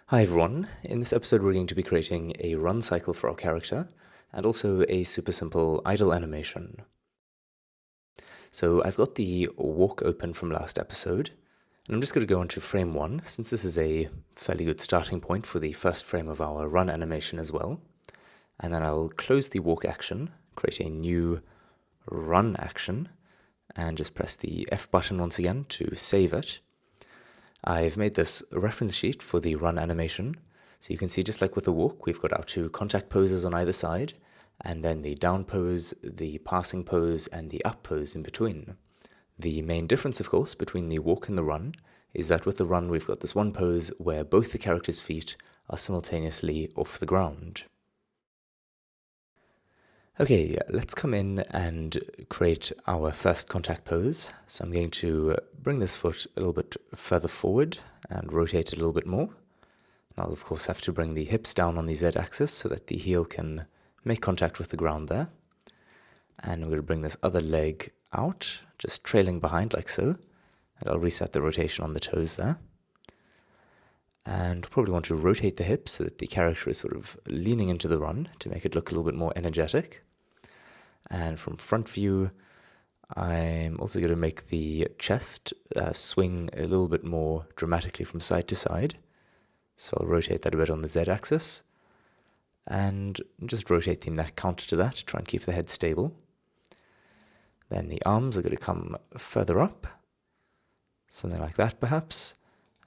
Hi everyone, in this episode we're going to be creating a run cycle for our character and also a super simple idle animation. So I've got the walk open from last episode and I'm just going to go into frame 1 since this is a fairly good starting point for the first frame of our run animation as well. And then I'll close the walk action, create a new run action and just press the F button once again to save it. I've made this reference sheet for the run animation, so you can see just like with the walk, we've got our two contact poses on either side, and then the down pose, the passing pose, and the up pose in between. The main difference, of course, between the walk and the run is that with the run we've got this one pose where both the character's feet are simultaneously off the ground. Okay, let's come in and create our first contact pose. So I'm going to bring this foot a little bit further forward and rotate it a little bit more. And I'll of course have to bring the hips down on the Z-axis so that the heel can make contact with the ground there. And I'm going to bring this other leg out, just trailing behind like so. And I'll reset the rotation on the toes there. And probably want to rotate the hips so that the character is sort of leaning into the run to make it look a little bit more energetic. And from front view, I'm also going to make the chest swing a little bit more dramatically from side to side. So I'll rotate that a bit on the Z-axis. And just rotate the neck counter to that to try and keep the head stable. Then the arms are going to come further up. Something like that perhaps.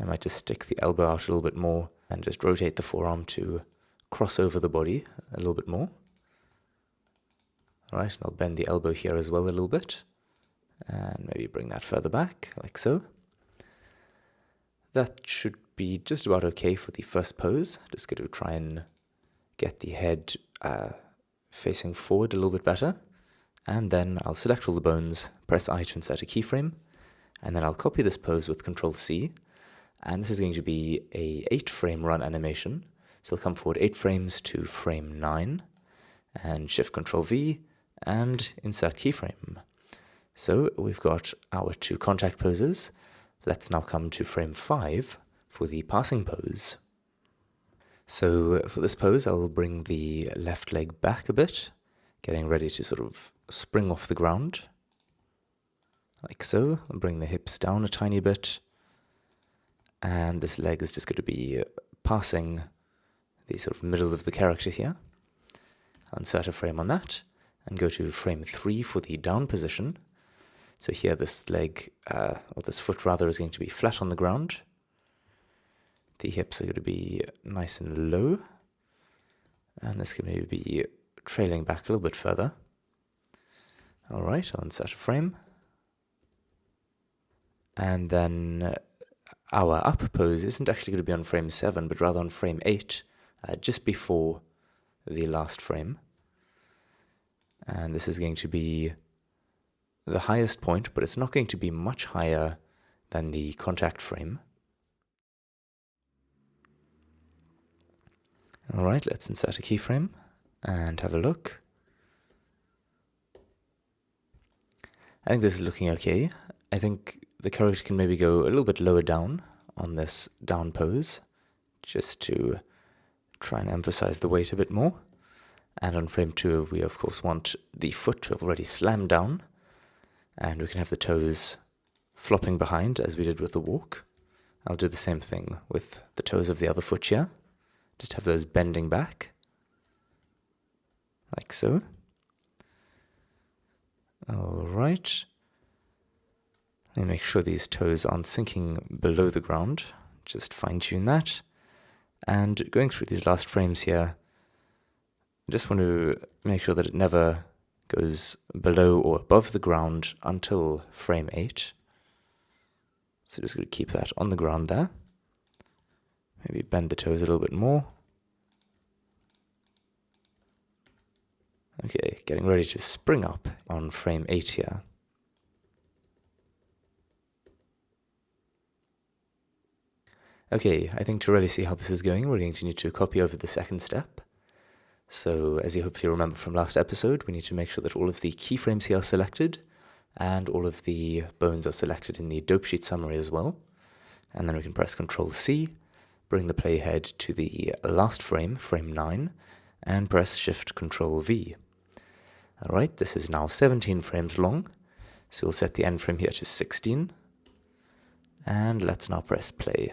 I might just stick the elbow out a little bit more and just rotate the forearm to cross over the body a little bit more. Alright, and I'll bend the elbow here as well a little bit. And maybe bring that further back, like so. That should be just about okay for the first pose. Just going to try and get the head facing forward a little bit better. And then I'll select all the bones, press I to insert a keyframe. And then I'll copy this pose with Ctrl-C. And this is going to be a 8-frame run animation. So I'll come forward 8 frames to frame 9. And Shift-Ctrl-V. And insert keyframe. So we've got our two contact poses. Let's now come to frame 5 for the passing pose. So for this pose I'll bring the left leg back a bit, getting ready to sort of spring off the ground. Like so. I'll bring the hips down a tiny bit. And this leg is just going to be passing the sort of middle of the character here. I'll insert a frame on that. And go to frame 3 for the down position. So here this leg, or this foot rather, is going to be flat on the ground. The hips are going to be nice and low. And this can maybe be trailing back a little bit further. Alright, I'll insert a frame. And then our up pose isn't actually going to be on frame 7, but rather on frame 8, just before the last frame. And this is going to be the highest point, but it's not going to be much higher than the contact frame. Alright, let's insert a keyframe and have a look. I think this is looking okay. I think the character can maybe go a little bit lower down on this down pose, just to try and emphasize the weight a bit more. And on frame 2, we of course want the foot to have already slammed down, and we can have the toes flopping behind as we did with the walk. I'll do the same thing with the toes of the other foot here. Just have those bending back, like so. Alright. Let me make sure these toes aren't sinking below the ground. Just fine-tune that. And going through these last frames here, I just want to make sure that it never goes below or above the ground until frame 8. So just going to keep that on the ground there. Maybe bend the toes a little bit more. Okay, getting ready to spring up on frame 8 here. Okay, I think to really see how this is going, we're going to need to copy over the second step. So, as you hopefully remember from last episode, we need to make sure that all of the keyframes here are selected, and all of the bones are selected in the dope sheet summary as well. And then we can press Ctrl-C, bring the playhead to the last frame, frame 9, and press Shift-Control-V. Alright, this is now 17 frames long, so we'll set the end frame here to 16, and let's now press play.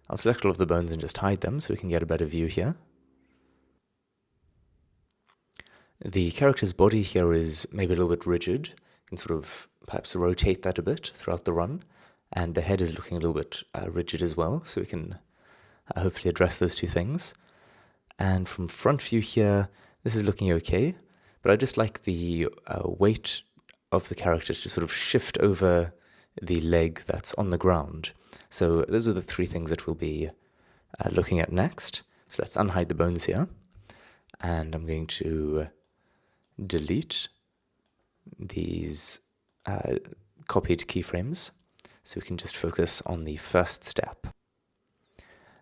I'll select all of the bones and just hide them so we can get a better view here. The character's body here is maybe a little bit rigid. You can sort of perhaps rotate that a bit throughout the run, and the head is looking a little bit rigid as well, so we can hopefully address those two things. And from front view here, this is looking okay, but I just like the weight of the character to sort of shift over the leg that's on the ground. So those are the three things that we'll be looking at next. So let's unhide the bones here, and I'm going to delete these copied keyframes so we can just focus on the first step.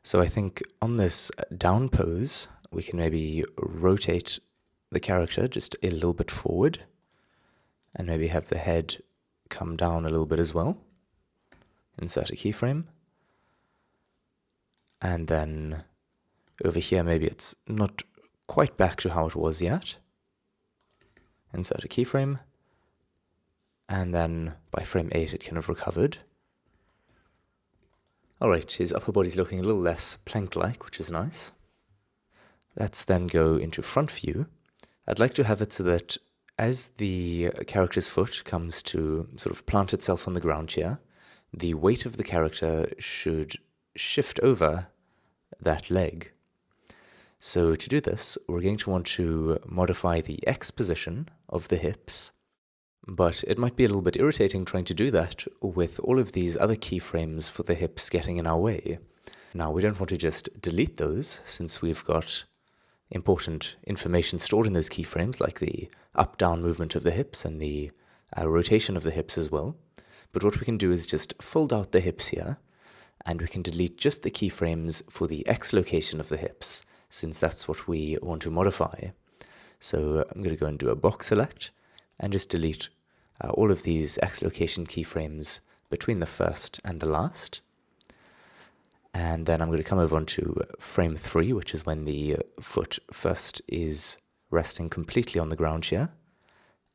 So I think on this down pose, we can maybe rotate the character just a little bit forward, and maybe have the head come down a little bit as well. Insert a keyframe. And then over here, maybe it's not quite back to how it was yet. Insert a keyframe. And then by frame 8, it kind of recovered. Alright, his upper body's looking a little less plank-like, which is nice. Let's then go into front view. I'd like to have it so that as the character's foot comes to sort of plant itself on the ground here, the weight of the character should shift over that leg. So to do this, we're going to want to modify the X position of the hips, but it might be a little bit irritating trying to do that with all of these other keyframes for the hips getting in our way. Now, we don't want to just delete those, since we've got important information stored in those keyframes, like the up-down movement of the hips and the rotation of the hips as well. But what we can do is just fold out the hips here, and we can delete just the keyframes for the X location of the hips, since that's what we want to modify. So I'm going to go and do a box select, and just delete all of these X location keyframes between the first and the last. And then I'm going to come over onto frame 3, which is when the foot first is resting completely on the ground here.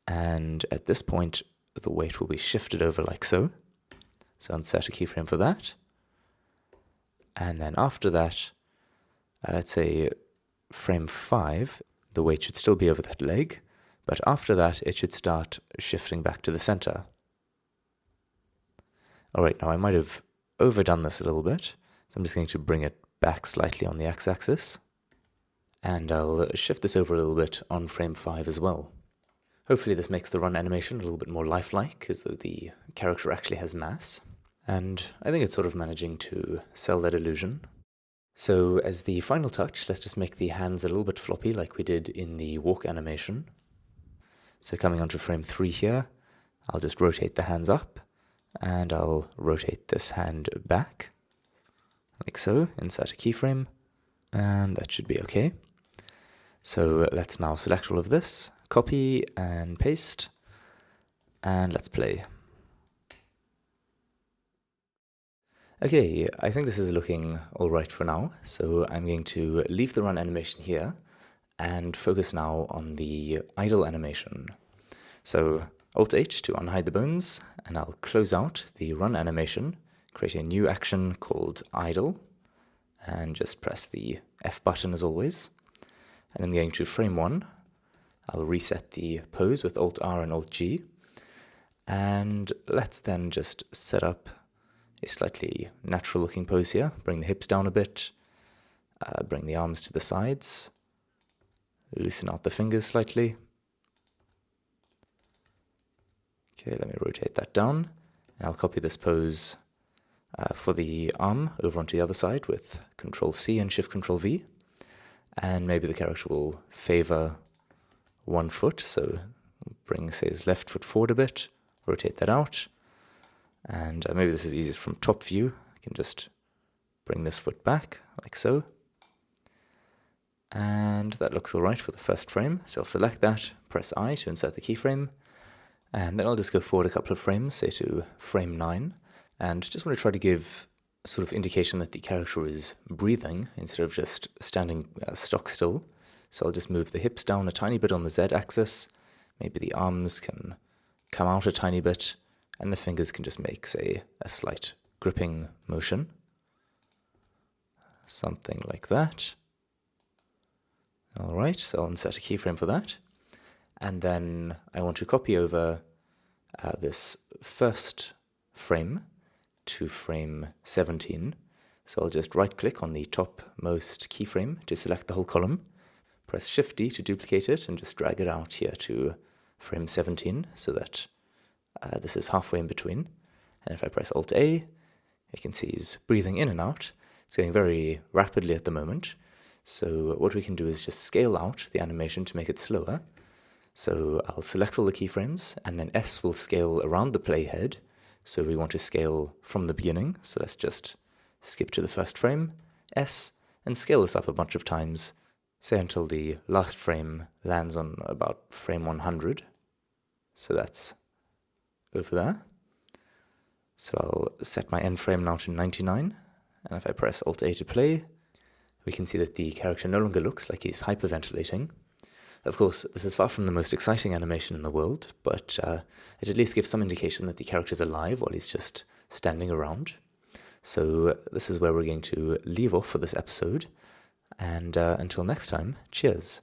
And at this point, the weight will be shifted over like so. So insert a keyframe for that. And then after that, let's say frame 5, the weight should still be over that leg, but after that it should start shifting back to the center. Alright, now I might have overdone this a little bit, so I'm just going to bring it back slightly on the x-axis, and I'll shift this over a little bit on frame 5 as well. Hopefully this makes the run animation a little bit more lifelike, as though the character actually has mass, and I think it's sort of managing to sell that illusion. So as the final touch, let's just make the hands a little bit floppy like we did in the walk animation. So coming onto frame 3 here, I'll just rotate the hands up, and I'll rotate this hand back, like so, insert a keyframe, and that should be okay. So let's now select all of this, copy and paste, and let's play. Okay, I think this is looking alright for now, so I'm going to leave the run animation here and focus now on the idle animation. So Alt-H to unhide the bones, and I'll close out the run animation, create a new action called idle, and just press the F button as always. And then going to frame 1, I'll reset the pose with Alt-R and Alt-G, and let's then just set up a slightly natural looking pose here. Bring the hips down a bit, bring the arms to the sides, loosen out the fingers slightly. Okay, let me rotate that down, and I'll copy this pose for the arm over onto the other side with Control-C and Shift-Control-V, and maybe the character will favor one foot, so bring, say, his left foot forward a bit, rotate that out, and maybe this is easiest from top view. I can just bring this foot back, like so. And that looks alright for the first frame, so I'll select that, press I to insert the keyframe, and then I'll just go forward a couple of frames, say to frame 9, and just want to try to give sort of indication that the character is breathing instead of just standing stock still. So I'll just move the hips down a tiny bit on the Z axis. Maybe the arms can come out a tiny bit, and the fingers can just make, say, a slight gripping motion. Something like that. Alright, so I'll insert a keyframe for that. And then I want to copy over this first frame to frame 17. So I'll just right click on the topmost keyframe to select the whole column, press Shift D to duplicate it, and just drag it out here to frame 17 so that this is halfway in between. And if I press Alt A, you can see he's breathing in and out. It's going very rapidly at the moment. So what we can do is just scale out the animation to make it slower. So I'll select all the keyframes, and then S will scale around the playhead. So we want to scale from the beginning. So let's just skip to the first frame, S, and scale this up a bunch of times, say until the last frame lands on about frame 100. So that's over there. So I'll set my end frame now to 99, and if I press Alt A to play, we can see that the character no longer looks like he's hyperventilating. Of course, this is far from the most exciting animation in the world, but it at least gives some indication that the character's alive while he's just standing around. So this is where we're going to leave off for this episode, and until next time, cheers.